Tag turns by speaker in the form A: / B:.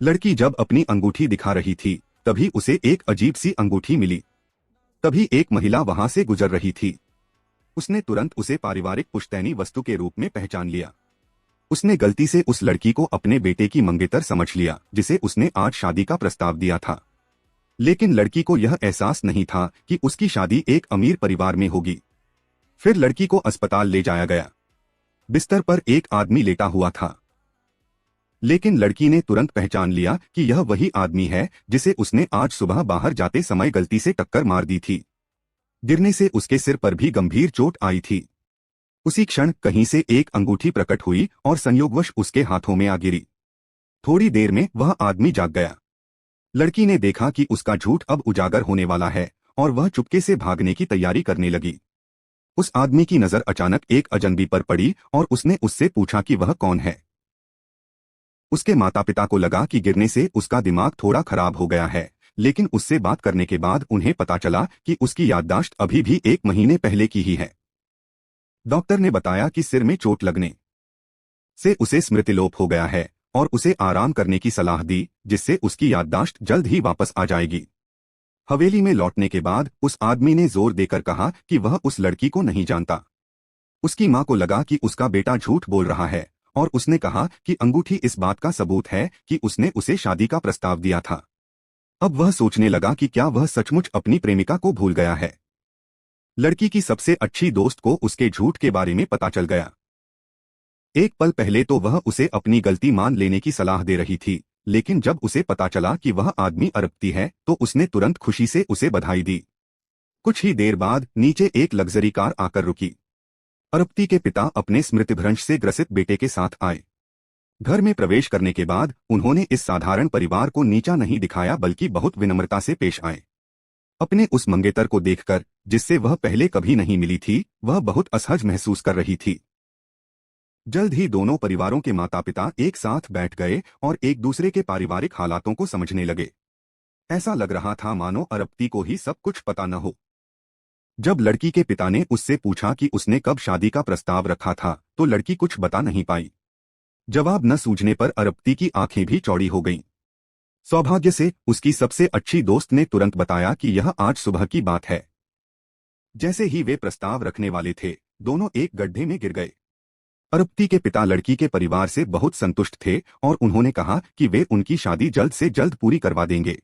A: लड़की जब अपनी अंगूठी दिखा रही थी तभी उसे एक अजीब सी अंगूठी मिली। तभी एक महिला वहां से गुजर रही थी। उसने तुरंत उसे पारिवारिक पुश्तैनी वस्तु के रूप में पहचान लिया। उसने गलती से उस लड़की को अपने बेटे की मंगेतर समझ लिया जिसे उसने आज शादी का प्रस्ताव दिया था। लेकिन लड़की को यह एहसास नहीं था कि उसकी शादी एक अमीर परिवार में होगी। फिर लड़की को अस्पताल ले जाया गया। बिस्तर पर एक आदमी लेटा हुआ था, लेकिन लड़की ने तुरंत पहचान लिया कि यह वही आदमी है जिसे उसने आज सुबह बाहर जाते समय गलती से टक्कर मार दी थी। गिरने से उसके सिर पर भी गंभीर चोट आई थी। उसी क्षण कहीं से एक अंगूठी प्रकट हुई और संयोगवश उसके हाथों में आ गिरी। थोड़ी देर में वह आदमी जाग गया। लड़की ने देखा कि उसका झूठ अब उजागर होने वाला है और वह चुपके से भागने की तैयारी करने लगी। उस आदमी की नजर अचानक एक अजनबी पर पड़ी और उसने उससे पूछा कि वह कौन है। उसके माता पिता को लगा कि गिरने से उसका दिमाग थोड़ा खराब हो गया है, लेकिन उससे बात करने के बाद उन्हें पता चला कि उसकी याददाश्त अभी भी 1 महीने पहले की ही है। डॉक्टर ने बताया कि सिर में चोट लगने से उसे स्मृतिलोप हो गया है और उसे आराम करने की सलाह दी, जिससे उसकी याददाश्त जल्द ही वापस आ जाएगी। हवेली में लौटने के बाद उस आदमी ने जोर देकर कहा कि वह उस लड़की को नहीं जानता। उसकी मां को लगा कि उसका बेटा झूठ बोल रहा है और उसने कहा कि अंगूठी इस बात का सबूत है कि उसने उसे शादी का प्रस्ताव दिया था। अब वह सोचने लगा कि क्या वह सचमुच अपनी प्रेमिका को भूल गया है। लड़की की सबसे अच्छी दोस्त को उसके झूठ के बारे में पता चल गया। एक पल पहले तो वह उसे अपनी गलती मान लेने की सलाह दे रही थी, लेकिन जब उसे पता चला कि वह आदमी अरबती है तो उसने तुरंत खुशी से उसे बधाई दी। कुछ ही देर बाद नीचे एक लग्जरी कार आकर रुकी। अरबती के पिता अपने स्मृतिभ्रंश से ग्रसित बेटे के साथ आए। घर में प्रवेश करने के बाद उन्होंने इस साधारण परिवार को नीचा नहीं दिखाया, बल्कि बहुत विनम्रता से पेश आए। अपने उस मंगेतर को देखकर, जिससे वह पहले कभी नहीं मिली थी, वह बहुत असहज महसूस कर रही थी। जल्द ही दोनों परिवारों के माता पिता एक साथ बैठ गए और एक दूसरे के पारिवारिक हालातों को समझने लगे। ऐसा लग रहा था मानो अरबती को ही सब कुछ पता न हो। जब लड़की के पिता ने उससे पूछा कि उसने कब शादी का प्रस्ताव रखा था, तो लड़की कुछ बता नहीं पाई। जवाब न सूझने पर अरबती की आंखें भी चौड़ी हो गईं। सौभाग्य से उसकी सबसे अच्छी दोस्त ने तुरंत बताया कि यह आज सुबह की बात है। जैसे ही वे प्रस्ताव रखने वाले थे, दोनों एक गड्ढे में गिर गए। अरबती के पिता लड़की के परिवार से बहुत संतुष्ट थे और उन्होंने कहा कि वे उनकी शादी जल्द से जल्द पूरी करवा देंगे।